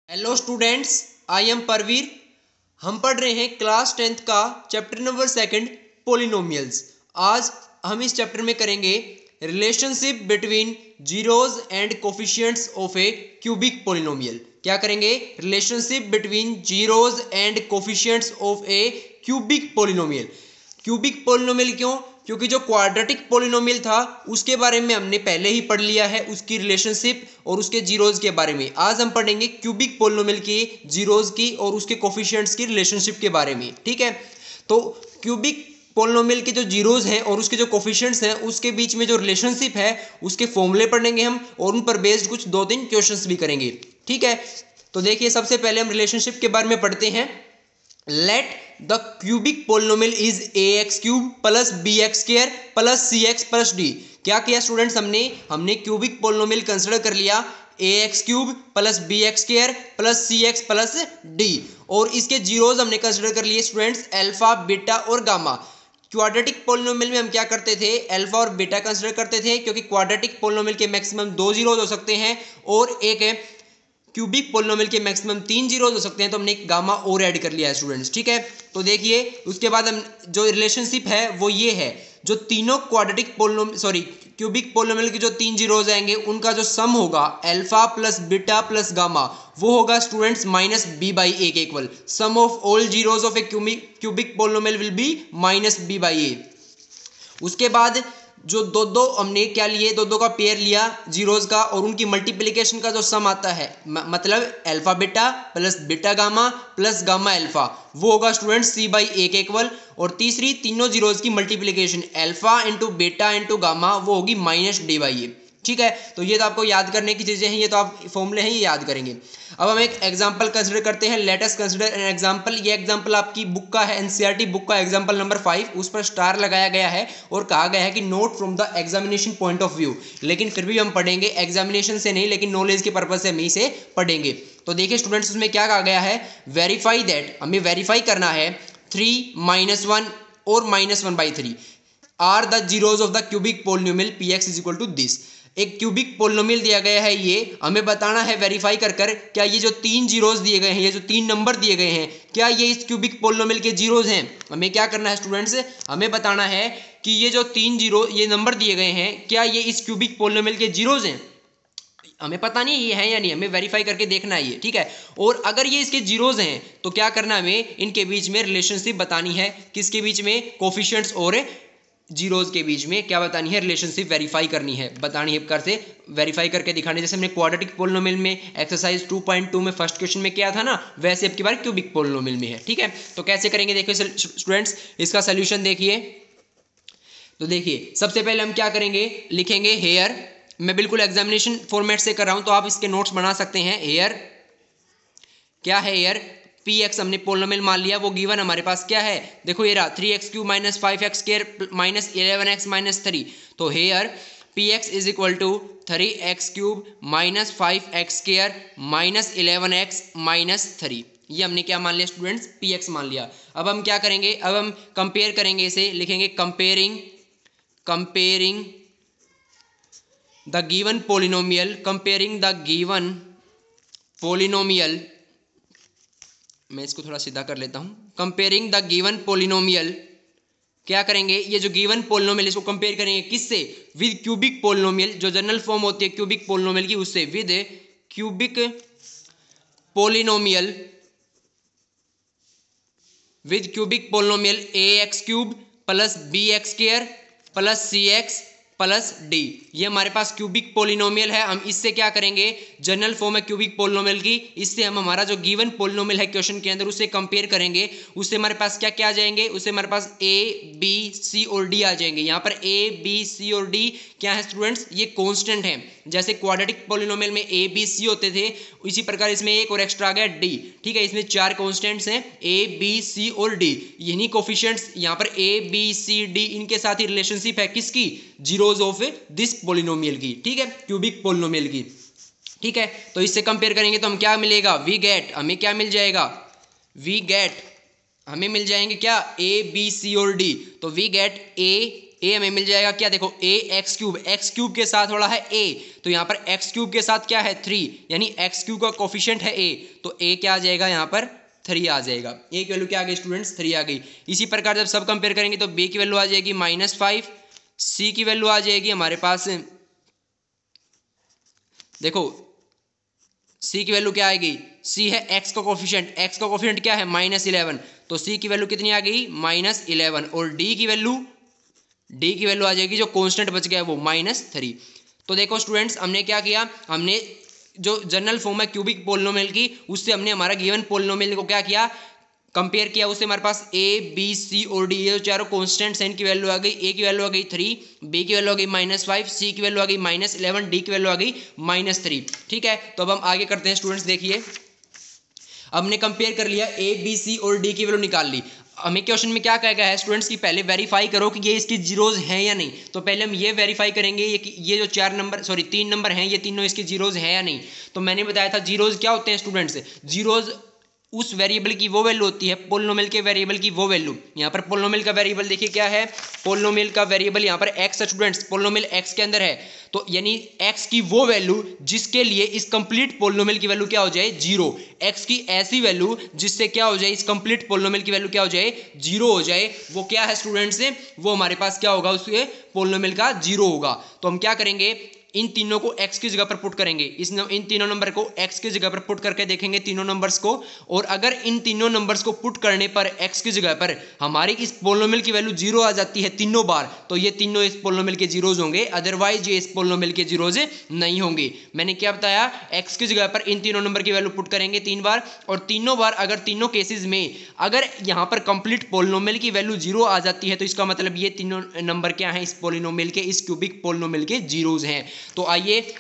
Hello students, I am Parveer. हम पढ़ रहे हैं क्लास 10th का चैप्टर नंबर 2 पोलिनोमियल्स। आज हम इस चैप्टर में करेंगे relationship between zeros and coefficients of a cubic polynomial. क्या करेंगे? Relationship between zeros and coefficients of a cubic polynomial. Cubic polynomial क्यों? क्योंकि जो क्वाड्रेटिक पोलिनोमियल था उसके बारे में हमने पहले ही पढ़ लिया है, उसकी रिलेशनशिप और उसके जीरोज के बारे में। आज हम पढ़ेंगे क्यूबिक पोलिनोमियल की जीरोज की और उसके कोफिशिएंट्स की रिलेशनशिप के बारे में। ठीक है, तो क्यूबिक पोलिनोमियल के जो जीरोज हैं और उसके जो कोफिशिएंट्स हैं उसके बीच में जो रिलेशनशिप है उसके फॉर्मूले पढ़ेंगे हम, और उन पर बेस्ड कुछ 2-3 क्वेश्चंस भी करेंगे। ठीक है, तो देखिए सबसे पहले हम रिलेशनशिप के बारे में पढ़ते हैं। Let the cubic polynomial is ax cube plus bx square plus cx plus d। क्या किया स्टूडेंट्स? हमने क्यूबिक पोलिनोमियल कंसिडर कर लिया ax cube plus bx square plus cx plus d, और इसके जीरोज हमने कंसिडर कर लिए स्टूडेंट्स अल्फा, बीटा और गामा। क्वाड्रेटिक पोलिनोमियल में हम क्या करते थे? अल्फा और बीटा कंसिडर करते थे, क्योंकि क्वाड्रेटिक पोलिनोमियल के मैक्सिमम 2 जीरोज हो सकते हैं और एक है क्यूबिक पोलिनोमियल के मैक्सिमम 3 जीरोज हो सकते हैं, तो हमने एक गामा और ऐड कर लिया है स्टूडेंट्स। ठीक है, तो देखिए उसके बाद हम जो रिलेशनशिप है वो ये है, जो तीनों क्वाड्रेटिक पोलिनोमियल क्यूबिक पोलिनोमियल के जो 3 जीरोज आएंगे उनका जो सम होगा alpha plus beta plus gamma, वो होगा students minus B by A के equal. Sum of all zeros of a cubic polynomial will be minus B by A. उसके बाद जो दो हमने क्या लिए, दो का पेयर लिया जीरोज का, और उनकी मल्टीप्लिकेशन का जो सम आता है, मतलब alpha beta plus beta gamma plus gamma alpha, वो होगा स्टूडेंट सी बाई ए के इक्वल। और तीसरी तीनों जीरोज की multiplication alpha into beta into gamma, वो होगी माइनस डी बाई ए। ठीक है, तो ये तो आपको याद करने की चीजें हैं, ये तो आप फॉर्मूले हैं, ये याद करेंगे। अब हम एक एग्जांपल कंसिडर करते हैं। Let us consider an example. ये एग्जांपल आपकी बुक का है, एनसीईआरटी बुक का एग्जांपल नंबर 5, उस पर स्टार लगाया गया है और कहा गया है कि note from the examination point of view. लेकिन फिर भी हम पढ़ेंगे एग्जामिनेशन से नहीं, लेकिन नॉलेज के पर्पज से हम इसे पढ़ेंगे। तो देखिए स्टूडेंट्स, उसमें क्या कहा गया है? वेरीफाई दैट, हमें वेरीफाई करना है 3 - 1 और -1/3 are the zeros of the cubic polynomial p x is equal to this. एक क्यूबिक पोलिनोमियल दिया गया है, ये हमें बताना है वेरीफाई कर क्या ये जो 3 जीरोज दिए गए हैं, ये जो 3 नंबर दिए गए हैं, क्या ये इस क्यूबिक पोलिनोमियल के जीरोज हैं? हमें क्या करना है स्टूडेंट्स? हमें बताना है कि ये जो 3 जीरो ये नंबर दिए गए हैं, क्या ये इस क्यूबिक पोलिनोमियल के जीरोज हैं? हमें पता नहीं ये है या नहीं, हमें वेरीफाई करके देखना है ये। ठीक है, और अगर ये इसके जीरोज हैं तो क्या करना है? हमें इनके बीच में रिलेशनशिप बतानी है। किसके बीच में? कोफिशिएंट्स और जीरोज के बीच में क्या बतानी है? रिलेशनशिप वेरीफाई करनी है, बतानी है कर से वेरीफाई करके दिखाने। जैसे हमने क्वाड्रेटिक पोलिनोमियल में एक्सरसाइज 2.2 में फर्स्ट क्वेश्चन में किया था ना, वैसे अब की बार क्यूबिक पोलिनोमियल में है। ठीक है, तो कैसे करेंगे देखिए स्टूडेंट्स, इसका सोल्यूशन देखिए। तो देखिए सबसे पहले हम क्या करेंगे? लिखेंगे हेयर, मैं बिल्कुल एग्जामिनेशन फॉर्मेट से कर रहा हूं तो आप इसके नोट्स बना सकते हैं। हेयर क्या है? हेयर पी एक्स हमने पोलिनोमियल मान लिया, वो गिवन हमारे पास क्या है? देखो ये रहा 3x cube minus 5x square minus 11x minus 3। तो here p x is equal to 3x cube minus 5x square minus 11x minus 3। ये हमने क्या मान लिया स्टूडेंट्स? पी एक्स मान लिया। अब हम क्या करेंगे? अब हम कंपेयर करेंगे इसे, लिखेंगे comparing the given polynomial, comparing the given polynomial, मैं इसको थोड़ा सीधा कर लेता हूं। कंपेयरिंग द गिवन पोलिनोमियल, क्या करेंगे? ये जो गिवन पोलिनोमियल इसको कंपेयर करेंगे किससे? विद क्यूबिक पोलिनोमियल, जो जनरल फॉर्म होती है क्यूबिक पोलिनोमियल की, उससे with cubic polynomial, with cubic polynomial ax cube plus bx square plus cx plus D. ये हमारे पास क्यूबिक पोलिनोमियल है। हम इससे क्या करेंगे? जनरल फॉर्म है क्यूबिक पोलिनोमियल की, इससे हम हमारा जो गिवन पोलिनोमियल है क्वेश्चन के अंदर उससे कंपेयर करेंगे। उससे हमारे पास क्या क्या आ जाएंगे? उससे हमारे पास ए बी सी और डी आ जाएंगे। यहाँ पर ए बी सी और डी क्या है स्टूडेंट्स? ये कॉन्स्टेंट है। जैसे क्वाड्रेटिक पोलिनोमियल में ए बी सी होते थे, इसी प्रकार इसमें एक और एक्स्ट्रा आ गया डी। ठीक है, इसमें 4 कॉन्स्टेंट्स हैं, ए बी सी और डी, यही कोफिशिएंट्स। यहाँ पर ए बी सी डी इनके साथ ही रिलेशनशिप है किसकी? जीरोज ऑफ दिस पोलिनोमियल की। ठीक है, क्यूबिक पोलिनोमियल की। ठीक है, तो इससे कंपेयर करेंगे तो हम क्या मिलेगा? वी गेट, हमें क्या मिल जाएगा? वी गेट, हमें मिल जाएंगे क्या? ए बी सी और डी। तो वी गेट ए ए हमें मिल जाएगा क्या, देखो ए एक्स क्यूब के साथ वाला है ए, तो यहाँ पर एक्स क्यूब के साथ क्या है 3, यानी एक्स क्यूब का कोफिशिएंट है ए, तो ए क्या आ जाएगा यहाँ पर 3 आ जाएगा। ए की वैल्यू क्या आ गई स्टूडेंट्स 3 आ गई। इसी प्रकार जब सब कंपेयर करेंगे तो बी की वैल्यू आ जाएगी -5, सी की वैल्यू आ जाएगी हमारे पास, देखो सी की वैल्यू क्या आएगी, सी है एक्स का कोफिशिएंट क्या है -11, तो सी की वैल्यू कितनी आ गई -11, और डी की वैल्यू आ जाएगी जो कांस्टेंट बच गया है वो -3। तो देखो स्टूडेंट्स हमने क्या किया, हमने जो जनरल फॉर्म है क्यूबिक पोलिनोमियल की, उससे हमने हमारा गिवन पोलिनोमियल को क्या किया, कंपेयर किया, उससे हमारे पास ए बी सी और डी ये चारों कॉन्स्टेंट्स हैं, इनकी वैल्यू आ गई, ए की वैल्यू आ गई 3, बी की वैल्यू आ गई -5, सी की वैल्यू आ गई -11, डी की वैल्यू आ गई -3। ठीक है, तो अब हम आगे करते हैं स्टूडेंट्स। देखिए हमने कंपेयर कर लिया, ए बी सी और डी की वैल्यू निकाल ली। हमें क्वेश्चन में क्या कहा गया है स्टूडेंट्स की पहले वेरीफाई करो कि ये इसकी जीरोज हैं या नहीं, तो पहले हम ये वेरीफाई करेंगे ये जो 3 नंबर हैं ये तीनों इसके जीरोज हैं या नहीं। तो मैंने बताया था जीरोज क्या होते हैं स्टूडेंट्स, जीरोज उस वेरिएबल की वो वैल्यू होती है, पोलिनोमियल के वेरिएबल की वो वैल्यू। यहाँ पर पोलिनोमियल का वेरिएबल देखिए क्या है, पोलिनोमियल का वेरिएबल यहाँ पर x है स्टूडेंट्स, पोलिनोमियल x के अंदर है, तो यानी x की वो वैल्यू जिसके लिए इस कंप्लीट पोलिनोमियल की वैल्यू क्या हो जाए 0, x की ऐसी वैल्यू जिससे क्या हो जाए इस कंप्लीट पोलिनोमियल की वैल्यू क्या हो जाए 0 हो जाए, वो क्या है स्टूडेंट्स, वो हमारे पास क्या होगा, उसके पोलिनोमियल का 0 होगा। तो हम क्या करेंगे, इन तीनों को x की जगह पर पुट करेंगे, इन तीनों नंबर को x की जगह पर पुट करके देखेंगे तीनों नंबर्स को, और अगर इन तीनों नंबर्स को पुट करने पर x की जगह पर हमारी इस पोलिनोमियल की वैल्यू 0 आ जाती है तीनों बार, तो ये तीनों इस पोलिनोमियल के जीरोज होंगे, अदरवाइज ये इस पोलिनोमियल के जीरोज नहीं होंगे। मैंने क्या बताया, x की जगह पर इन तीनों नंबर की वैल्यू पुट करेंगे 3 बार, और तीनों बार अगर तीनों केसेस में अगर यहाँ पर कंप्लीट पोलिनोमियल की वैल्यू 0 आ जाती है, तो इसका मतलब ये तीनों नंबर क्या है इस पोलिनोमियल के, इस क्यूबिक पोलिनोमियल के जीरोज हैं। तो आइए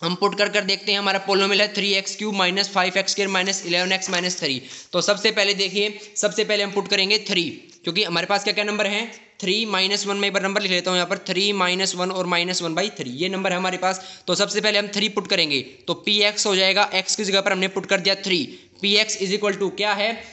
हम पुट कर देखते हैं। हमारा पोलिनोमियल है 3x³ - 5x² - 11x - 3। तो सबसे पहले देखिए, सबसे पहले हम पुट करेंगे 3, क्योंकि हमारे पास क्या क्या नंबर हैं 3 - 1, मैं एक बार नंबर लिख लेता हूँ यहाँ पर 3 - 1 और -1/3 ये नंबर है हमारे पास। तो सबसे पहले हम 3 पुट करेंगे, तो px हो जाएगा, x की जगह पर हमने पुट कर दिया 3, px = क्या है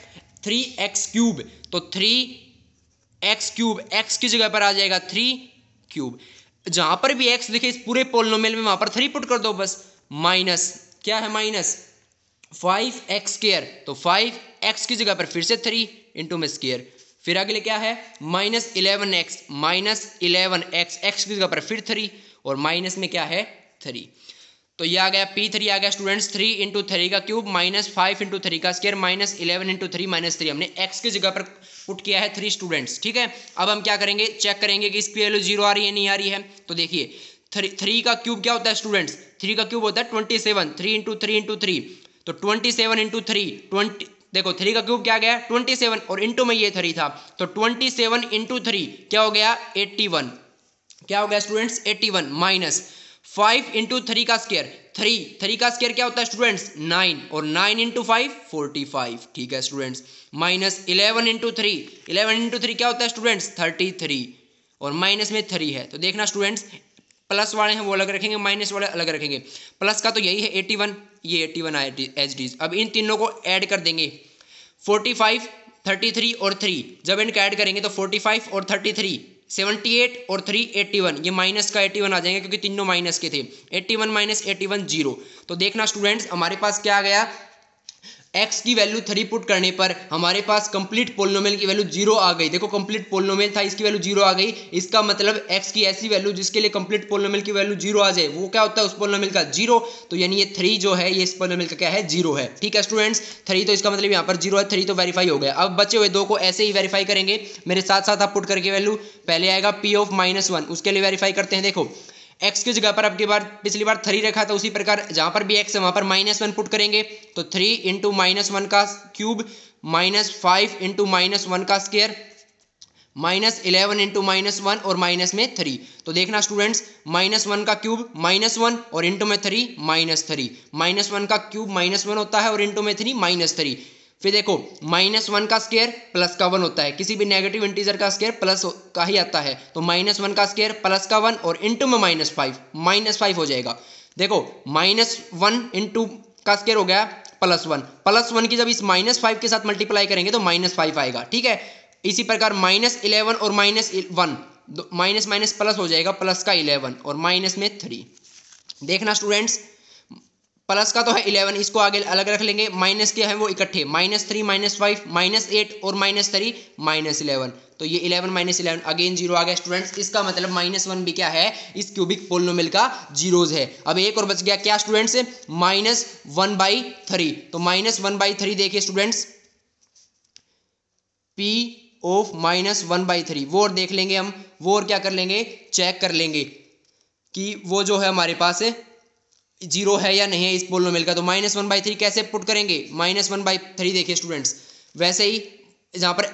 3x³, तो 3x³ x की जगह पर आ जाएगा 3³, जहां पर भी x लिखे इस पूरे पोलिनोमियल में वहां पर 3 पुट कर दो बस, माइनस क्या है -5x², तो 5x की जगह पर फिर से 3 इंटू में स्क्वायर, फिर अगले क्या है -11x x की जगह पर फिर 3, और माइनस में क्या है 3, तो ये आ गया P3 आ गया स्टूडेंट्स 3 × 3 का क्यूब -5 × 3 का स्क्वायर -11 × 3 -3, हमने x की जगह पर पुट किया है 3 स्टूडेंट्स। ठीक है, अब हम क्या करेंगे, चेक करेंगे कि इसकी वैल्यू 0 आ रही है नहीं आ रही है। तो देखिए 3 का क्यूब क्या होता है स्टूडेंट्स, 3 का क्यूब होता है 27, 3 × 3 × 3, तो 27 × 3 20, देखो 3 का क्यूब क्या गया 27, और इंटू में ये 3 था, तो 27 × 3 क्या हो गया 81, क्या हो गया स्टूडेंट्स 81, माइनस 5 × 3 का स्क्वायर, 3 का स्क्वायर क्या होता है स्टूडेंट्स 9, और 9 × 5 45, ठीक है स्टूडेंट्स, माइनस 11 × 3 क्या होता है स्टूडेंट्स 33, और माइनस में 3 है। तो देखना स्टूडेंट्स प्लस वाले हैं वो अलग रखेंगे, माइनस वाले अलग रखेंगे, प्लस का तो यही है 81, ये 81 आया एज इट इज। अब इन तीनों को ऐड कर देंगे 45, 33 और 3, जब इनका ऐड करेंगे तो 45 और 33 78 और 3 81, ये माइनस का 81 आ जाएंगे क्योंकि तीनों माइनस के थे, 81 - 81 0। तो देखना स्टूडेंट्स हमारे पास क्या आ गया, x की वैल्यू 3 पुट करने पर हमारे पास कंप्लीट पोलिनोमियल की वैल्यू 0 आ गई। देखो कंप्लीट पोलिनोमियल था, इसकी वैल्यू 0 आ गई, इसका मतलब x की ऐसी वैल्यू जिसके लिए कंप्लीट पोलिनोमियल की वैल्यू 0 आ जाए वो क्या होता है उस पोलिनोमियल का 0, तो यानी ये 3 जो है ये इस पोलिनोमियल का क्या है 0 है। ठीक है स्टूडेंट्स, 3 तो इसका मतलब यहाँ पर 0 है, 3 तो वेरीफाई हो गया। अब बचे हुए 2 को ऐसे ही वेरीफाई करेंगे, मेरे साथ साथ आप पुट करके वैल्यू, पहले आएगा p ऑफ -1, उसके लिए वेरीफाई करते हैं। देखो x की जगह पर अब की बार पिछली बार 3 रखा था, उसी प्रकार जहां पर भी x है वहां पर -1 पुट करेंगे, तो 3 × -1 का क्यूब -5 × -1 का स्क्वायर -11 × -1 और माइनस में 3। तो देखना स्टूडेंट्स -1 का क्यूब -1 और इंटू में 3 -3, -1 का क्यूब -1 होता है और इंटू में 3 -3। फिर देखो -1 का स्क्वायर प्लस का 1 होता है, किसी भी नेगेटिव इंटीजर का स्क्वायर प्लस का ही आता है, तो -1 का स्क्वायर प्लस का 1 और इंटू में -5 हो जाएगा। देखो -1 इंटू का स्क्वायर हो गया +1 की जब इस -5 के साथ मल्टीप्लाई करेंगे तो -5 आएगा। ठीक है, इसी प्रकार -11 और -1 माइनस माइनस प्लस हो जाएगा, प्लस का 11 और माइनस में 3। देखना स्टूडेंट्स, प्लस का तो है 11, इसको आगे अलग रख लेंगे, माइनस के हैं वो इकट्ठे, -3 -5 -8 और -3 -11, तो ये 11 -11 अगेन जीरो आ गया स्टूडेंट्स। इसका मतलब -1 भी क्या है, इस क्यूबिक पोलिनोमियल का जीरोज है। अब एक और बच गया क्या स्टूडेंट्स, -1/3, तो -1/3 देखिए स्टूडेंट्स, P ऑफ -1/3 वो और देख लेंगे हम, वो और क्या कर लेंगे, चेक कर लेंगे कि वो जो है हमारे पास है जीरो है या नहीं है इस पोलिनोमियल का। तो -1/3 कैसे पुट करेंगे, -1/3 देखिए स्टूडेंट्स, वैसे ही जहाँ पर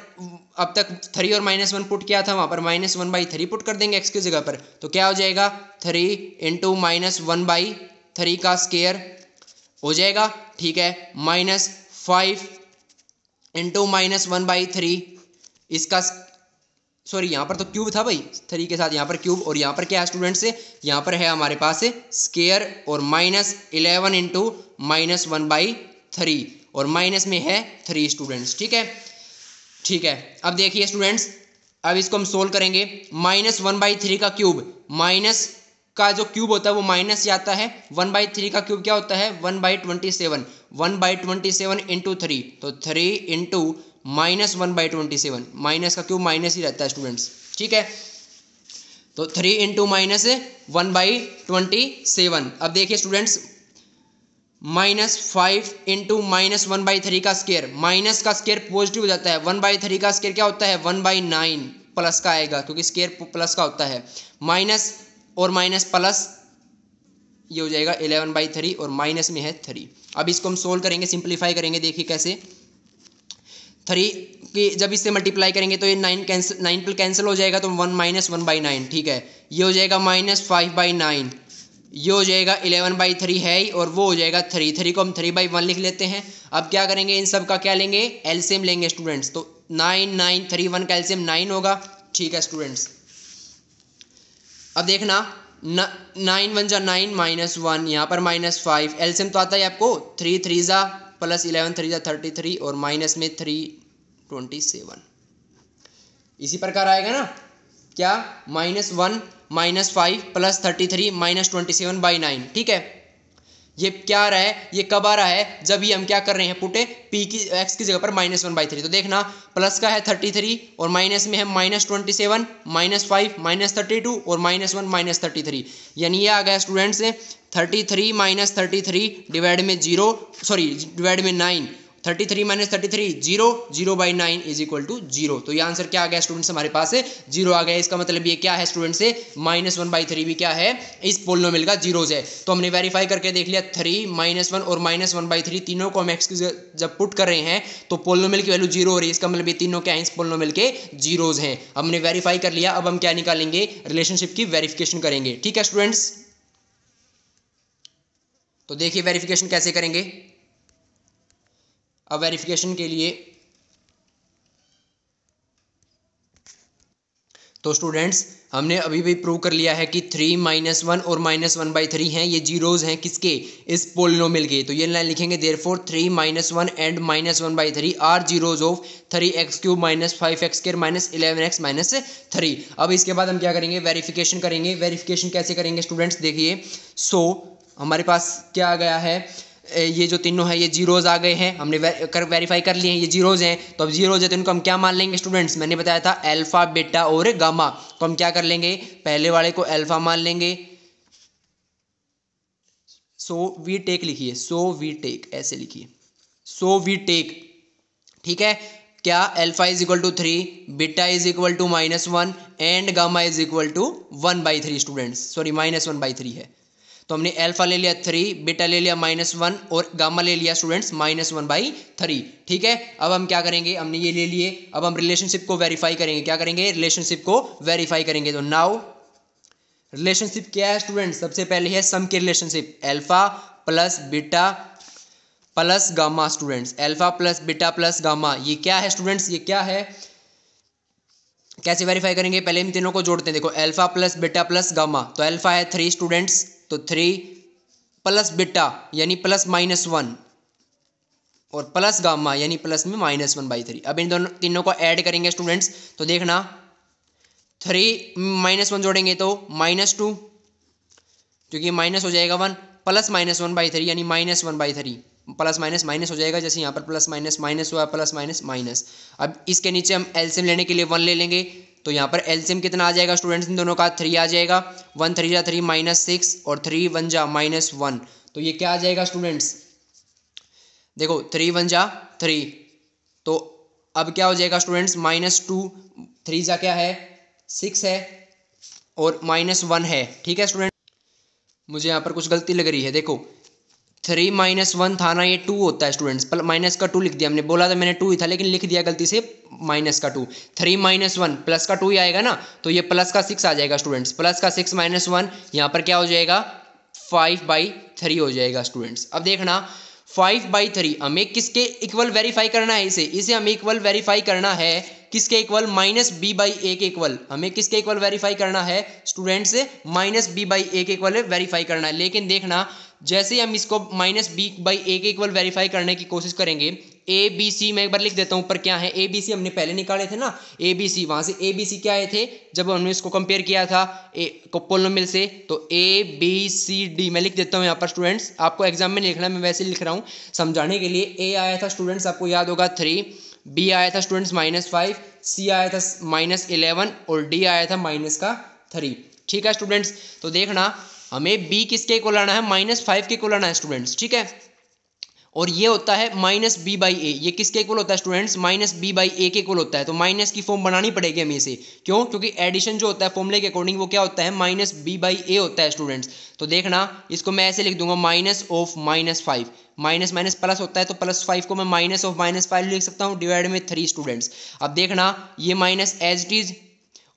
अब तक 3 और -1 पुट किया था वहाँ पर -1/3 पुट कर देंगे x की जगह पर, तो क्या हो जाएगा 3 × -1/3 का स्क्वायर हो जाएगा, ठीक है, -5 × -1/3 इसका, सॉरी यहाँ पर तो क्यूब था भाई, 3 के साथ यहाँ पर क्यूब, और यहाँ पर क्या है स्टूडेंट्स, यहाँ पर है हमारे पास स्क्वायर और -11 × -1/3 और माइनस में है 3 स्टूडेंट्स, ठीक है, ठीक है। अब देखिए स्टूडेंट्स, अब इसको हम सोल्व करेंगे, -1/3 का क्यूब, माइनस का जो क्यूब होता है वो माइनस से आता है, 1/3 का क्यूब क्या होता है 1/27, 1/27 × 3, तो 3 × -1/27, माइनस का क्यूब माइनस ही रहता है स्टूडेंट्स, ठीक है, तो 3 × -1/27। अब देखिए स्टूडेंट्स, -5 × -1/3 का स्क्वायर, माइनस का स्क्वायर पॉजिटिव हो जाता है, 1/3 का स्क्वायर क्या होता है 1/9 प्लस का आएगा क्योंकि स्क्वायर प्लस का होता है, माइनस और माइनस प्लस, ये हो जाएगा 11/3 और माइनस में है 3। अब इसको हम सोल्व करेंगे, सिंप्लीफाई करेंगे, देखिए कैसे, 3 की जब इससे मल्टीप्लाई करेंगे तो ये 9 पर कैंसिल हो जाएगा, तो 1 - 1/9, ठीक है, ये हो जाएगा -5/9, ये हो जाएगा 11/3 है ही, और वो हो जाएगा 3 को हम 3/1 लिख लेते हैं। अब क्या करेंगे, इन सब का क्या लेंगे, एलसीएम लेंगे स्टूडेंट्स, तो 9 9 3 1 का एलसीएम 9 होगा, ठीक है स्टूडेंट्स। अब देखना 9 1 जा 9 -1, यहाँ पर -5, एलसीएम तो आता है आपको, 3 3 जा +11 3 जा 33 और माइनस में 3 27, इसी प्रकार आएगा ना, क्या -1 -5 +33 -27/9, ठीक है। ये क्या आ रहा है, ये कब आ रहा है, जब ये हम क्या कर रहे हैं, पुटे p की x की जगह पर -1/3, तो देखना प्लस का है 33 और माइनस में है -27 -5 -32 और -1 -33, यानी ये आ गया स्टूडेंट्स 33 - 33 डिवाइड में 0, सॉरी डिवाइड में 9, 33 - 33 0, 0/9 = 0, तो ये आंसर क्या आ गया स्टूडेंट्स, हमारे पास है 0 आ गया। इसका मतलब ये क्या है स्टूडेंट्स, -1/3 भी क्या है, इस पोलिनोमियल का जीरोज है। तो हमने वेरीफाई करके देख लिया, 3 -1 और -1/3 तीनों को हम एक्स की जब पुट कर रहे हैं तो पोलिनोमियल की वैल्यू 0 हो रही है, इसका मतलब ये तीनों क्या है, इस पोलिनोमियल के जीरोज हैं। हमने वेरीफाई कर लिया, अब हम क्या निकालेंगे, रिलेशनशिप की वेरिफिकेशन करेंगे, ठीक है स्टूडेंट्स। तो देखिए वेरिफिकेशन कैसे करेंगे। अब वेरिफिकेशन के लिए तो स्टूडेंट्स हमने अभी भी प्रूव कर लिया है कि 3 -1 और -1/3 हैं, ये जीरोज हैं किसके, इस पोलिनोमियल के। तो ये लाइन लिखेंगे, therefore 3 -1 and -1/3 are zeros of 3x³ - 5x² - 11x - 3। अब इसके बाद हम क्या करेंगे, वेरिफिकेशन करेंगे। वेरिफिकेशन कैसे करेंगे स्टूडेंट्स, देखिए, सो हमारे पास क्या आ गया है, ये जो तीनों है ये जीरोज आ गए हैं, हमने वेरीफाई कर लिए हैं, ये जीरोज हैं। तो अब जीरोज है तो इनको हम क्या मान लेंगे स्टूडेंट्स, मैंने बताया था अल्फा बीटा और गामा, तो हम क्या कर लेंगे, पहले वाले को अल्फा मान लेंगे, सो वी टेक लिखिए, सो वी टेक ऐसे लिखिए, सो वी टेक, ठीक है, क्या alpha = 3, beta = -1 and gamma = 1/3 students, sorry -1/3 है। तो हमने अल्फा ले लिया 3, बीटा ले लिया -1 और गामा ले लिया स्टूडेंट्स -1/3, ठीक है। अब हम क्या करेंगे, हमने ये ले लिए, अब हम रिलेशनशिप को वेरीफाई करेंगे, क्या करेंगे, रिलेशनशिप को वेरीफाई करेंगे। तो नाउ रिलेशनशिप क्या है स्टूडेंट्स, सबसे पहले है सम की relationship, alpha plus beta plus gamma students, alpha plus beta plus gamma, ये क्या है स्टूडेंट्स, ये क्या है, कैसे वेरीफाई करेंगे, पहले इन तीनों को जोड़ते हैं। देखो alpha plus beta plus gamma, तो अल्फा है 3 स्टूडेंट्स, तो 3 प्लस बीटा यानी +-1 और प्लस गामा यानी प्लस में -1/3। अब इन दोनों तीनों को ऐड करेंगे स्टूडेंट्स, तो देखना 3 माइनस 1 जोड़ेंगे तो -2, क्योंकि माइनस हो जाएगा 1, प्लस -1/3 यानी -1/3, प्लस माइनस माइनस हो जाएगा, जैसे यहाँ पर प्लस माइनस माइनस हुआ, प्लस माइनस माइनस। अब इसके नीचे हम एलसीएम लेने के लिए 1 ले लेंगे, तो यहाँ पर एलसीएम कितना आ जाएगा स्टूडेंट्स, इन दोनों का 3 आ जाएगा। 1 3 जा 3 -6 और 3 1 जा -1, तो ये क्या आ जाएगा स्टूडेंट्स, देखो 3 1 जा 3, तो अब क्या हो जाएगा स्टूडेंट्स, -2, 3 जा क्या है 6 है और -1 है। ठीक है स्टूडेंट, मुझे यहाँ पर कुछ गलती लग रही है, देखो 3 -1 था ना, ये 2 होता है स्टूडेंट्स, माइनस का 2 लिख दिया, हमने बोला था मैंने 2 ही था लेकिन लिख दिया गलती से माइनस का 2। 3 -1 प्लस का 2 ही आएगा ना, तो ये प्लस का 6 आ जाएगा स्टूडेंट्स, प्लस का 6 -1, यहाँ पर क्या हो जाएगा 5/3 हो जाएगा स्टूडेंट्स। अब देखना 5/3 हमें किसके इक्वल वेरीफाई करना है, इसे हमें इक्वल वेरीफाई करना है किसके इक्वल, -b/a के इक्वल। हमें किसके इक्वल वेरीफाई करना है स्टूडेंट्स, -b/a के इक्वल वेरीफाई करना है। लेकिन देखना जैसे ही हम इसको -b/a के इक्वल वेरीफाई करने की कोशिश करेंगे, ABC मैं एक बार लिख देता हूँ ऊपर क्या है, ABC हमने पहले निकाले थे ना, ABC वहाँ से ABC क्या आए थे जब हमने इसको कंपेयर किया था पोलिनोमियल से, तो ABCD मैं लिख देता हूँ यहाँ पर स्टूडेंट्स, आपको एग्जाम में नहीं लिखना, मैं वैसे लिख रहा हूँ समझाने के लिए। A आया था स्टूडेंट्स आपको याद होगा 3, B आया था स्टूडेंट्स -5, C आया था -11 और D आया था -3। ठीक है स्टूडेंट्स, तो देखना हमें B किसके इक्वल लाना है, -5 के इक्वल लाना है स्टूडेंट्स। ठीक है, और ये होता है -b/a, ये किसके इक्वल होता है स्टूडेंट्स, -b/a के इक्वल होता है। तो माइनस की फॉर्म बनानी पड़ेगी हमें इसे, क्यों, क्योंकि एडिशन जो होता है फॉर्मूले के अकॉर्डिंग वो क्या होता है, -b/a होता है स्टूडेंट्स। तो देखना इसको मैं ऐसे लिख दूंगा -5, माइनस माइनस प्लस होता है, तो +5 को मैं -5 लिख सकता हूँ डिवाइड में 3 स्टूडेंट्स। अब देखना ये माइनस एज इट इज,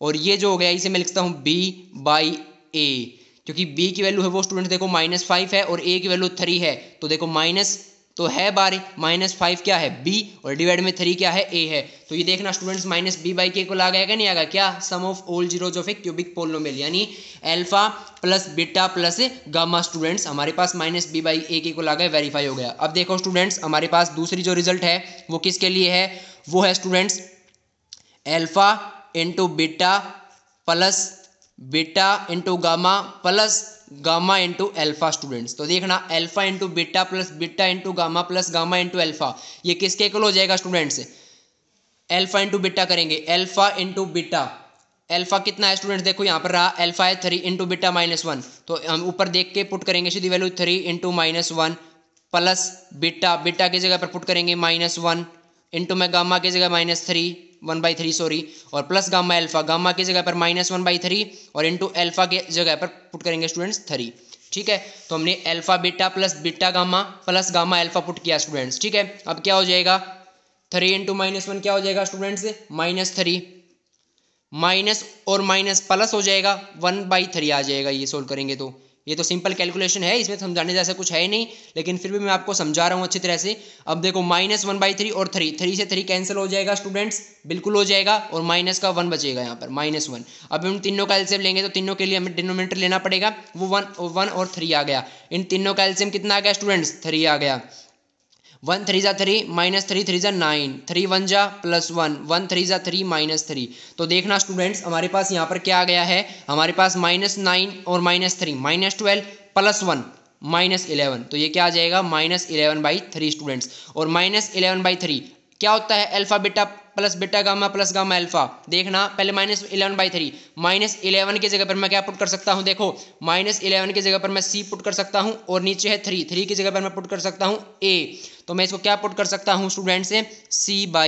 और ये जो हो गया इसे मैं लिखता हूँ b/a, क्योंकि b की वैल्यू है वो स्टूडेंट देखो -5 है और a की वैल्यू 3 है, तो देखो माइनस तो है बारे, -5 क्या है b और डिवाइड में 3 क्या है a है। तो ये देखना स्टूडेंट्स -b/k को आ गया क्या नहीं आ गया, क्या sum of all zeros of a cubic polynomial, यानी alpha plus beta plus gamma students हमारे पास -b/a को आ गया, वेरीफाई हो गया। अब देखो स्टूडेंट्स हमारे पास दूसरी जो रिजल्ट है वो किसके लिए है, वो है students alpha into beta plus beta into gamma plus gamma into alpha students. तो देखना alpha into beta plus beta into gamma plus gamma into alpha, ये किसके इक्वल हो जाएगा स्टूडेंट्स, अल्फा इंटू बीटा करेंगे, अल्फा इंटू बीटा, अल्फा कितना है students, देखो यहाँ पर रहा अल्फा है 3 इंटू बीटा -1, तो हम ऊपर देख के पुट करेंगे सीधी value 3 into -1 plus beta, beta की जगह पर पुट करेंगे -1 इंटू में गामा की जगह -3 1/3 सॉरी, और प्लस गामा अल्फा, गामा की जगह पर -1/3 और इंटू अल्फा की जगह पर पुट करेंगे स्टूडेंट्स 3। ठीक है, तो हमने alpha beta plus beta gamma plus gamma alpha put किया स्टूडेंट्स। ठीक है, अब क्या हो जाएगा 3 इंटू -1 क्या हो जाएगा स्टूडेंट्स, -3, माइनस और माइनस प्लस हो जाएगा 1/3 आ जाएगा, ये सोल्व करेंगे तो ये तो सिंपल कैलकुलेशन है, इसमें समझाने जैसा कुछ है ही नहीं, लेकिन फिर भी मैं आपको समझा रहा हूँ अच्छी तरह से। अब देखो -1/3 और 3 से 3 कैंसिल हो जाएगा स्टूडेंट्स, बिल्कुल हो जाएगा, और माइनस का 1 बचेगा यहाँ पर -1। अब हम तीनों का एलसीएम लेंगे तो तीनों के लिए हमें डिनोमिनेटर लेना पड़ेगा, वो 1 और 3 आ गया। इन तीनों का एलसीएम कितना आ गया स्टूडेंट्स, 3 आ गया। 1 3 जा 3 -3 3 जा 9, 3 1 जा +1, 1 3 जा 3 -3। तो देखना स्टूडेंट्स हमारे पास यहाँ पर क्या आ गया है, हमारे पास -9 और -3 -12 +1 -11, तो ये क्या आ जाएगा -11/3 स्टूडेंट्स। और -11/3 क्या होता है, alpha beta plus beta gamma plus gamma alpha. देखना पहले -11/3, -11 की जगह पर मैं क्या पुट कर सकता हूँ, देखो -11 की जगह पर मैं c पुट कर सकता हूँ, और नीचे है 3 की जगह पर मैं पुट कर सकता हूँ a, तो मैं इसको क्या पुट कर सकता हूँ स्टूडेंट से c/a,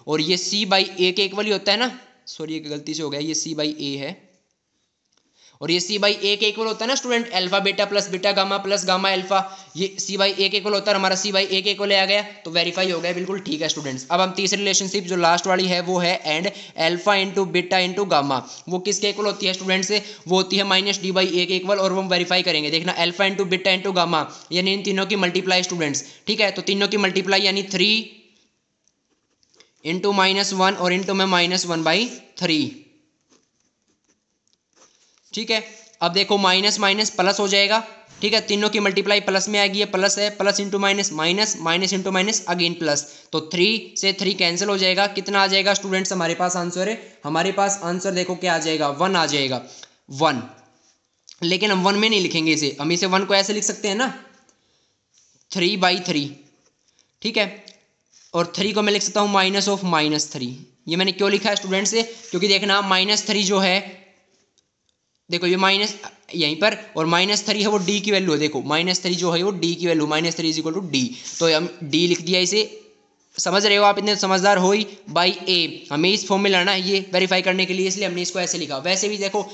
और ये c/a के इक्वल ही होता है ना, सॉरी ये गलती से हो गया, ये c/a है और ये c/a के इक्वल होता है ना student, alpha beta plus beta gamma plus gamma alpha, ये c/a के इक्वल होता है, हमारा c/a के इक्वल आ गया, तो वेरीफाई हो गया, बिल्कुल ठीक है स्टूडेंट्स। अब हम तीसरी रिलेशनशिप जो लास्ट वाली है वो है and alpha into beta into gamma, वो किसके इक्वल होती है स्टूडेंट्स, वो होती है -d/a के इक्वल, और वो हम वेरीफाई करेंगे। देखना alpha into beta into gamma, यानी इन तीनों की मल्टीप्लाई स्टूडेंट्स। ठीक है, तो तीनों की मल्टीप्लाई यानी 3 इंटू -1 और इंटू में -1/3। ठीक है, अब देखो माइनस माइनस प्लस हो जाएगा, ठीक है, तीनों की मल्टीप्लाई प्लस में आएगी, ये प्लस है, plus into minus minus, minus into minus again plus, तो 3 से 3 कैंसिल हो जाएगा। कितना आ जाएगा स्टूडेंट्स हमारे पास आंसर है? हमारे पास आंसर देखो क्या आ जाएगा, 1 आ जाएगा, 1। लेकिन हम 1 में नहीं लिखेंगे इसे, हम इसे 1 को ऐसे लिख सकते हैं ना, 3/3, ठीक है, और 3 को मैं लिख सकता हूँ माइनस ऑफ -3। ये मैंने क्यों लिखा है स्टूडेंट्स से, क्योंकि देखना -3 जो है, देखो ये माइनस यहीं पर, और -3 है वो d की वैल्यू है, देखो -3 जो है वो d की वैल्यू, -3 = d, तो हम d लिख दिया इसे। समझ रहे हो आप, इतने समझदार हो ही। बाई a हमें इस फॉर्म में लाना है ये वेरीफाई करने के लिए, इसलिए हमने इसको ऐसे लिखा। वैसे भी देखो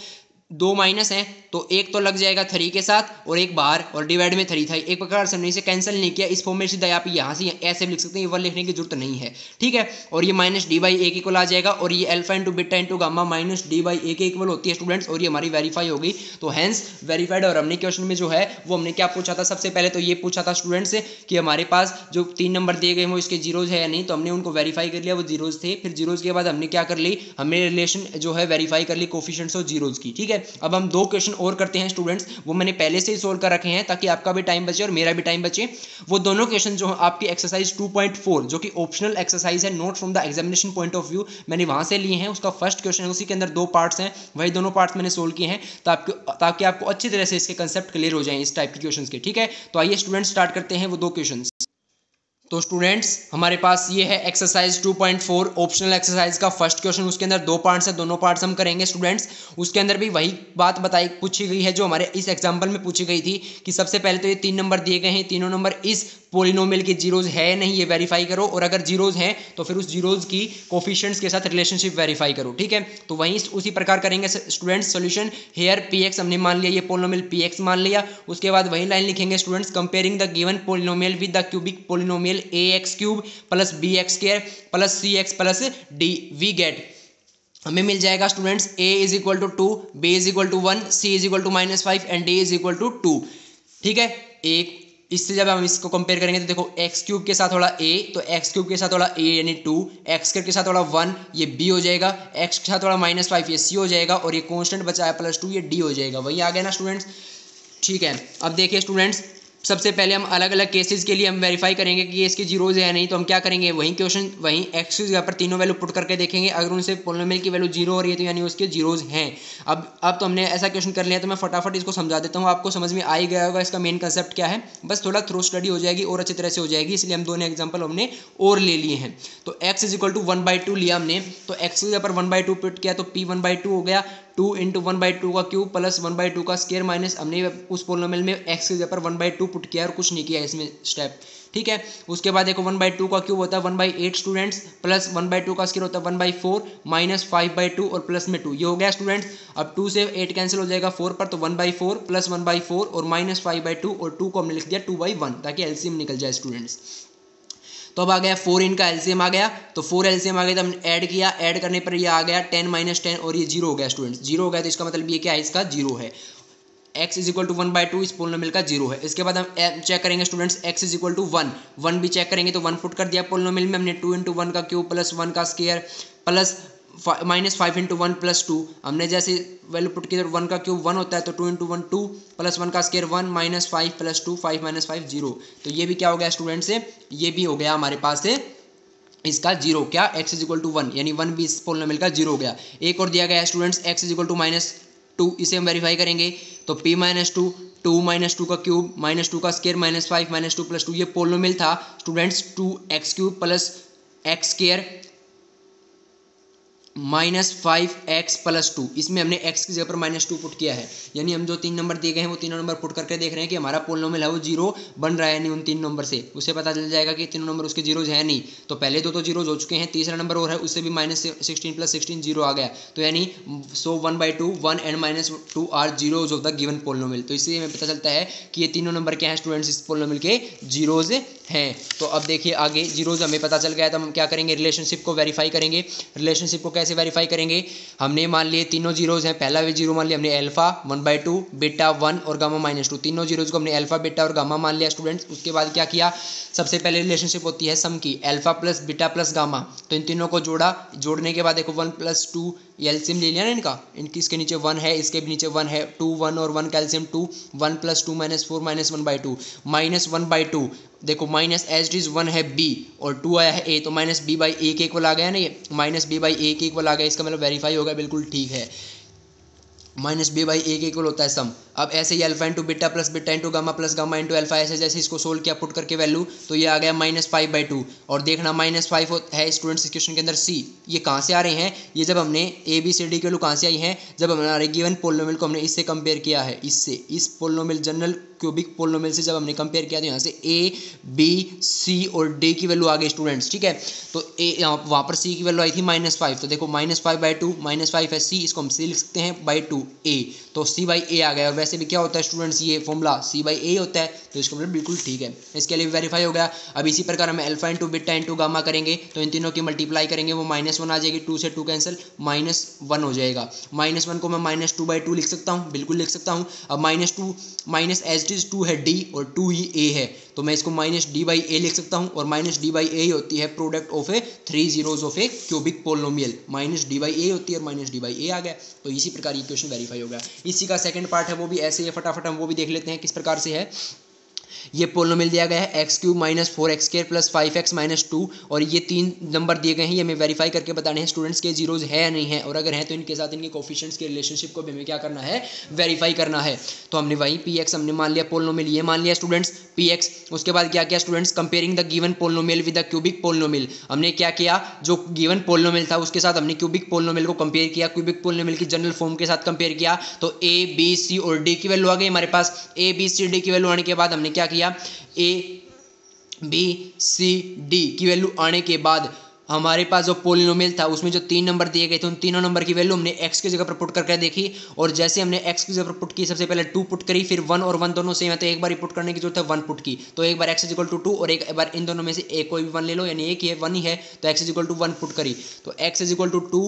2 माइनस हैं तो एक तो लग जाएगा 3 के साथ और एक बाहर, और डिवाइड में 3 था, एक प्रकार से हमने इसे कैंसिल नहीं किया। इस फॉर्म में सीधा आप यहाँ से ऐसे भी लिख सकते हैं, ये 1 लिखने की जरूरत नहीं है, ठीक है। और ये -d/a के इक्वल आ जाएगा, और ये alpha into beta into gamma -d/a के इक्वल होती है स्टूडेंट्स, और ये हमारी वेरीफाई होगी, तो हैंस वेरीफाइड। और हमने क्वेश्चन में जो है वो हमने क्या पूछा था, सबसे पहले तो ये पूछा था स्टूडेंट्स से कि हमारे पास जो 3 नंबर दिए गए वो इसके जीरोज है या नहीं, तो हमने उनको वेरीफाई कर लिया, वो जीरोज थे। फिर जीरोज के बाद हमने क्या कर ली, हमने रिलेशन जो है वेरीफाई कर ली कोफिशिएंट्स और जीरोज की, ठीक है। अब हम 2 क्वेश्चन और करते हैं स्टूडेंट्स, वो मैंने पहले से ही सोल्व कर रखे हैं ताकि आपका भी टाइम बचे और मेरा भी टाइम बचे। वो दोनों क्वेश्चन जो आपकी एक्सरसाइज 2.4 जो कि ऑप्शनल एक्सरसाइज है, note from the examination point of view, मैंने वहां से लिए हैं। उसका फर्स्ट क्वेश्चन है, उसी के अंदर 2 पार्ट्स हैं, वही दोनों पार्ट्स मैंने सोल्व किए हैं ताकि आपको अच्छी तरह से इसके कंसेप्ट क्लियर हो जाएं इस टाइप के क्वेश्चन के, ठीक है। तो आइए स्टूडेंट्स स्टार्ट करते हैं वो 2 क्वेश्चन। तो स्टूडेंट्स हमारे पास ये है एक्सरसाइज 2.4 ऑप्शनल एक्सरसाइज का फर्स्ट क्वेश्चन। उसके अंदर 2 पार्ट्स हैं, दोनों पार्ट्स हम करेंगे स्टूडेंट्स। उसके अंदर भी वही बात पूछी गई है जो हमारे इस एग्जांपल में पूछी गई थी कि सबसे पहले तो ये 3 नंबर दिए गए हैं, तीनों नंबर इस पॉलिनोमियल के जीरोज है नहीं, ये वेरीफाई करो, और अगर जीरोज हैं तो फिर उस जीरोज की कोफिशिएंट्स के साथ रिलेशनशिप वेरीफाई करो, ठीक है। तो वहीं उसी प्रकार करेंगे स्टूडेंट्स सोल्यूशन। हेयर px हमने मान लिया, ये पॉलिनोमियल px मान लिया। उसके बाद वही लाइन लिखेंगे students, comparing the given polynomial with the cubic polynomial ax³ plus bx² plus cx plus d, we get, हमें मिल जाएगा students a = 2, b = 1, c = -5 and d = 2, ठीक है। एक इससे जब हम इसको कंपेयर करेंगे तो देखो x³ के साथ वाला a, तो x³ के साथ वाला a यानी 2, x² के साथ वाला 1 ये b हो जाएगा, x के साथ वाला -5 ये c हो जाएगा, और ये कांस्टेंट बचा है +2 ये d हो जाएगा। वही आ गया ना स्टूडेंट्स, ठीक है। अब देखिए स्टूडेंट्स, सबसे पहले हम अलग अलग केसेस के लिए हम वेरीफाई करेंगे कि ये इसके जीरोज है या नहीं। तो हम क्या करेंगे, वही क्वेश्चन वही एक्स की जगह पर तीनों वैल्यू पुट करके देखेंगे, अगर उनसे पॉलिनोमियल की वैल्यू 0 हो रही है तो यानी उसके जीरोज हैं। अब तो हमने ऐसा क्वेश्चन कर लिया, तो मैं फटाफट इसको समझा देता हूँ, आपको समझ में आ ही गया होगा इसका मेन कंसेप्ट क्या है। बस थोड़ा थ्रो स्टडी हो जाएगी और अच्छी तरह से हो जाएगी, इसलिए हम दोनों एग्जाम्पल हमने और ले लिए हैं। तो x = 1/2 लिया हमने, तो x की जगह पर 1/2 पुट किया, तो p 1/2 हो गया, 2 × 1/2 का क्यूब प्लस 1/2 का स्क्वायर माइनस, हमने उस पॉलिनोमियल में x की जगह पर 1/2 पुट किया और कुछ नहीं किया इसमें स्टेप, ठीक है। उसके बाद देखो 1/2 का क्यूब होता है 1/8 स्टूडेंट्स, प्लस 1/2 का स्क्वायर होता है 1/4 माइनस 5/2 और प्लस में 2, ये हो गया स्टूडेंट्स। अब 2 से 8 कैंसिल हो जाएगा 4 पर, तो 1/4 प्लस 1/4 और माइनस 5/2, और 2 को हमने लिख दिया 2/1 ताकि एलसीएम निकल जाए स्टूडेंट्स। तो अब आ गया 4 इनका एलसीएम आ गया, तो 4 एलसीएम आ गया, तो हमने ऐड किया, ऐड करने पर ये आ गया 10 - 10 और ये 0 हो गया स्टूडेंट्स। 0 हो गया तो इसका मतलब ये क्या है, इसका 0 है। x = 1/2 इस पॉलिनोमियल का 0 है। इसके बाद हम चेक करेंगे स्टूडेंट्स, x = 1 भी चेक करेंगे, तो 1 पुट कर दिया पॉलिनोमियल में हमने, 2 × 1 का क्यूब प्लस 1 का स्क्वायर प्लस -5 × 1 + 2, हमने जैसे वैल्यू पुट की तो 1 का क्यूब 1 होता है, तो 2 × 1 2 प्लस 1 का स्क्वायर 1 माइनस 5 + 2 5 - 5 0, तो ये भी क्या हो गया स्टूडेंट्स से, ये भी हो गया हमारे पास से इसका 0, क्या x = 1 यानी 1 भी इस पॉलिनोमियल का 0 हो गया। एक और दिया गया है स्टूडेंट्स x = -2, इसे हम वेरीफाई करेंगे, तो p - 2 2 - 2 का क्यूब -2 का स्क्वायर -5 - 2 + 2, ये पॉलिनोमियल था students 2x³ plus x² -5x + 2, इसमें हमने x की जगह पर -2 पुट किया है, यानी हम जो 3 नंबर दिए गए हैं वो तीनों नंबर पुट करके देख रहे हैं कि हमारा पॉलिनोमियल है वो 0 बन रहा है नहीं उन 3 नंबर से, उसे पता चल जाएगा कि तीनों नंबर उसके जीरोज है नहीं। तो पहले 2 तो जीरोज हो चुके हैं, तीसरा नंबर और है, उससे भी -16 + 16 0 आ गया, तो यानी so 1/2 1 and -2 are zeros of the given polynomial. तो इससे हमें पता चलता है कि ये तीनों नंबर क्या है स्टूडेंट्स, इस पॉलिनोमियल के जीरोज हैं। तो अब देखिए आगे जीरोज हमें पता चल गया, तो हम क्या करेंगे, रिलेशनशिप को वेरीफाई करेंगे। रिलेशनशिप को कैसे वेरीफाई करेंगे, हमने मान लिए तीनों जीरोज हैं, पहला भी 0 मान लिया हमने, अल्फा 1/2 बीटा 1 और गामा -2, तीनों जीरोज को हमने अल्फा बीटा और गामा मान लिया स्टूडेंट्स। उसके बाद क्या किया, सबसे पहले रिलेशनशिप होती है सम की, alpha plus beta plus gamma, तो इन तीनों को जोड़ा, जोड़ने के बाद देखो 1 + 2 ये एलसीएम ले लिया ना इनका, इनकी इसके नीचे 1 है, इसके भी नीचे 1 है, 2 1 और 1 का एलसीएम 2, 1 + 2 - 4 -1/2 -1/2। देखो माइनस एज इट इज 1 है b और 2 आया है a, तो -b/a के इक्वल आ गया ना, ये -b/a के इक्वल आ गया, इसका मतलब वेरीफाई होगा, बिल्कुल ठीक है। -b/a के इक्वल होता है सम। अब ऐसे ही alpha into beta plus beta into gamma plus gamma into alpha, ऐसे जैसे इसको सोल्व किया पुट करके वैल्यू, तो ये आ गया -5/2। और देखना -5 है स्टूडेंट्स इस क्वेश्चन के अंदर सी। ये कहाँ से आ रहे हैं, ये जब हमने ए बी सी डी की वैल्यू कहाँ से आई हैं, जब हमारे गिवन पोलिनोमियल को हमने इससे कंपेयर किया है, इससे, इस पोलिनोमियल जनरल क्यूबिक पोलिनोमियल से जब हमने कंपेयर किया तो यहाँ से ए बी सी और डी की वैल्यू आ गई स्टूडेंट्स, ठीक है। तो ए वहाँ पर सी की वैल्यू आई थी -5, तो देखो -5/2, -5 है सी, इसको हम सी लिख सकते हैं /2 ए, तो c/a आ गया। और वैसे भी क्या होता है स्टूडेंट्स, ये फॉर्मूला c/a होता है, तो इसका मतलब बिल्कुल ठीक है, इसके लिए वेरीफाई हो गया। अब इसी प्रकार हम alpha into beta into gamma करेंगे, तो इन तीनों की मल्टीप्लाई करेंगे, वो -1 आ जाएगी, 2 से 2 कैंसिल, -1 हो जाएगा। -1 को मैं -2/2 लिख सकता हूँ, बिल्कुल लिख सकता हूँ। अब -2 माइनस एज इज 2 है d और 2 ही a है, तो मैं इसको -d/a लिख सकता हूँ, और -d/a होती है product of A 3 zeros of a cubic polynomial, -d/a होती है और -d/a आ गया। तो इसी प्रकार ये क्वेश्चन वेरीफाई हो गया। इसी का सेकंड पार्ट है, वो भी ऐसे ही फटाफट हम वो भी देख लेते हैं किस प्रकार से है। ये पोलिनोमियल दिया गया है x³ - 4x² + 5x - 2, और ये 3 नंबर दिए गए हैं, ये हमें वेरीफाई करके बताने हैं स्टूडेंट्स के जीरोज है या नहीं है, और अगर है तो इनके साथ इनके कोफिशिएंट्स के रिलेशनशिप को भी हमें क्या करना है, वेरीफाई करना है। तो हमने वही px हमने मान लिया, पोलिनोमियल ये मान लिया स्टूडेंट्स px। उसके बाद क्या किया students, comparing the given polynomial with the cubic polynomial. हमने क्या किया, जो गिवन पोलिनोमियल था उसके साथ हमने क्यूबिक पोलिनोमियल को कंपेयर किया, क्यूबिक पोलिनोमियल की जनरल फॉर्म के साथ कंपेयर किया, तो a b c और d की वैल्यू आ गई हमारे पास। a b c d की वैल्यू आने के बाद हमने क्या किया, ए बी सी डी की वैल्यू आने के बाद हमारे पास जो पोलिनोमियल था उसमें जो 3 नंबर दिए गए थे, उन तीनों नंबर की वैल्यू हमने x की जगह पर पुट करके देखी, और जैसे हमने x की जगह पर पुट की, सबसे पहले 2 पुट करी, फिर 1 और 1 दोनों सेम है, तो एक बार ही पुट करने की जरूरत है, 1 पुट की, तो एक बार x = 2 और एक बार इन दोनों में से एक कोई भी 1 ले लो, यानी एक ही है 1 ही है, तो x = 1 पुट करी, तो x = 2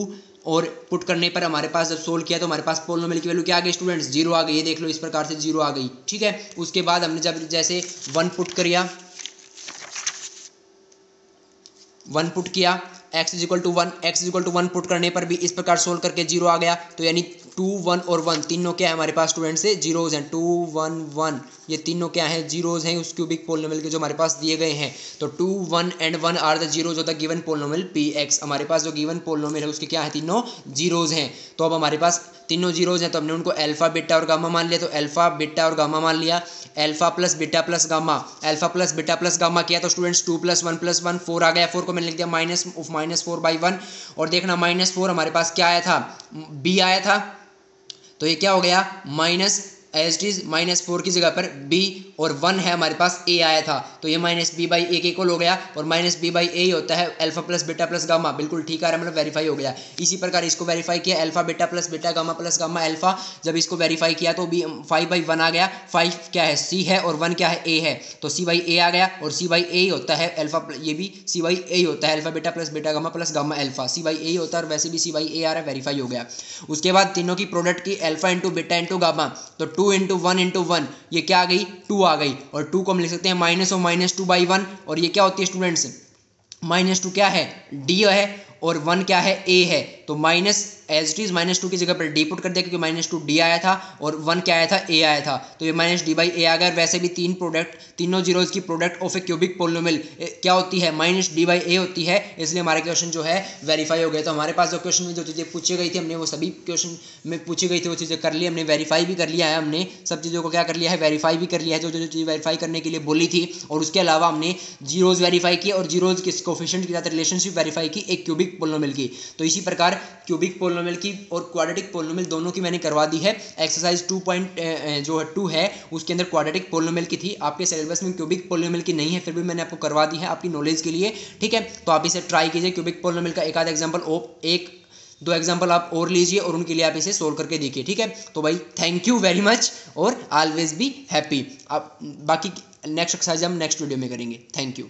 और पुट करने पर हमारे पास जब सोल्व किया तो हमारे पास पोलिनोमियल की वैल्यू क्या आ गई स्टूडेंट्स, 0 आ गई। ये देख लो इस प्रकार से 0 आ गई, ठीक है। उसके बाद हमने जब जैसे 1 पुट किया, 1 पुट किया, x = 1 पुट करने पर भी इस प्रकार सोल्व करके 0 आ गया, तो यानी 2 1 और 1 तीनों क्या है हमारे पास स्टूडेंट से जीरोज हैं, 2 1 1 ये तीनों क्या है, जीरोज हैं उस क्यूबिक पोलिनोमियल के जो हमारे पास दिए गए हैं। तो 2 1 and 1 are the zeros of the given polynomial px। हमारे पास जो गिवन पोलिनोमियल है उसके क्या है, तीनों जीरोज हैं। तो अब हमारे पास तीनों जीरोज हैं, तो हमने उनको अल्फा बीटा और गामा मान लिया, तो अल्फा बीटा और गामा मान लिया, alpha plus beta plus gamma, alpha plus beta plus gamma किया, तो स्टूडेंट्स 2 + 1 + 1 4 आ गया। 4 को मैंने लिख दिया -4/1, और देखना -4 हमारे पास क्या आया था, b आया था, तो ये क्या हो गया माइनस एज इट इज -4 की जगह पर b और 1 है हमारे पास a आया था, तो ये -b/a के इक्वल हो गया, और -b/a होता है alpha plus beta plus gamma, बिल्कुल ठीक आ रहा है, मतलब वेरीफाई हो गया। इसी प्रकार इसको वेरीफाई किया, alpha beta plus beta gamma plus gamma alpha, जब इसको वेरीफाई किया तो 5/1 आ गया। 5 क्या है, c है, और 1 क्या है, a है, तो c/a आ गया, और c/a होता है अल्फा, ये भी c/a होता है alpha beta plus beta gamma plus gamma alpha, c/a होता है, और वैसे भी c/a आ रहा है, वेरीफाई हो गया। उसके बाद तीनों की प्रोडक्ट की alpha into beta into gamma, तो 2 × 1 × 1 ये क्या आ गई, 2 आ गई, और 2 को हम लिख सकते हैं -2/1, और ये क्या होती है स्टूडेंट्स, -2 क्या है, d है, और 1 क्या है, a है, तो माइनस एज इट इज -2 की जगह पर d पुट कर दिया, क्योंकि -2 d आया था और 1 क्या आया था, a आया था, तो ये -d/a आ गया। वैसे भी तीनों जीरोज की product of a cubic polynomial क्या होती है, -d/a होती है, इसलिए हमारा क्वेश्चन जो है वेरीफाई हो गया। तो हमारे पास जो क्वेश्चन में जो चीज़ें पूछी गई थी, हमने वो सभी क्वेश्चन में पूछी गई थी वो चीज़ें कर ली, हमने वेरीफाई भी कर लिया है, हमने सब चीज़ों को क्या कर लिया है, वेरीफाई भी कर लिया है, जो चीज़ वेरीफाई करने के लिए बोली थी, और उसके अलावा हमने जीरोज वेरीफाई किए और जीरोज के कोफिशिएंट के साथ रिलेशनशिप वेरीफाई की एक क्यूबिक पोलिनोमियल की। तो इसी प्रकार क्यूबिक पोलिनोमियल की और क्वाड्रेटिक पोलिनोमियल दोनों की मैंने करवा दी है। एक्सरसाइज 2 है उसके अंदर क्वाड्रेटिक पोलिनोमियल की थी, आपके सिलेबस में क्यूबिक पोलिनोमियल की नहीं है, फिर भी मैंने आपको करवा दी है आपकी नॉलेज के लिए, ठीक है। तो आप इसे ट्राई कीजिए, क्यूबिक पोलिनोमियल का एक आध एग्जाम्पल, 1-2 एग्जाम्पल आप और लीजिए और उनके लिए आप इसे सोल्व करके देखिए, ठीक है। तो भाई थैंक यू वेरी मच, और ऑलवेज बी हैप्पी। अब बाकी नेक्स्ट एक्सरसाइज हम नेक्स्ट वीडियो में करेंगे। Thank you.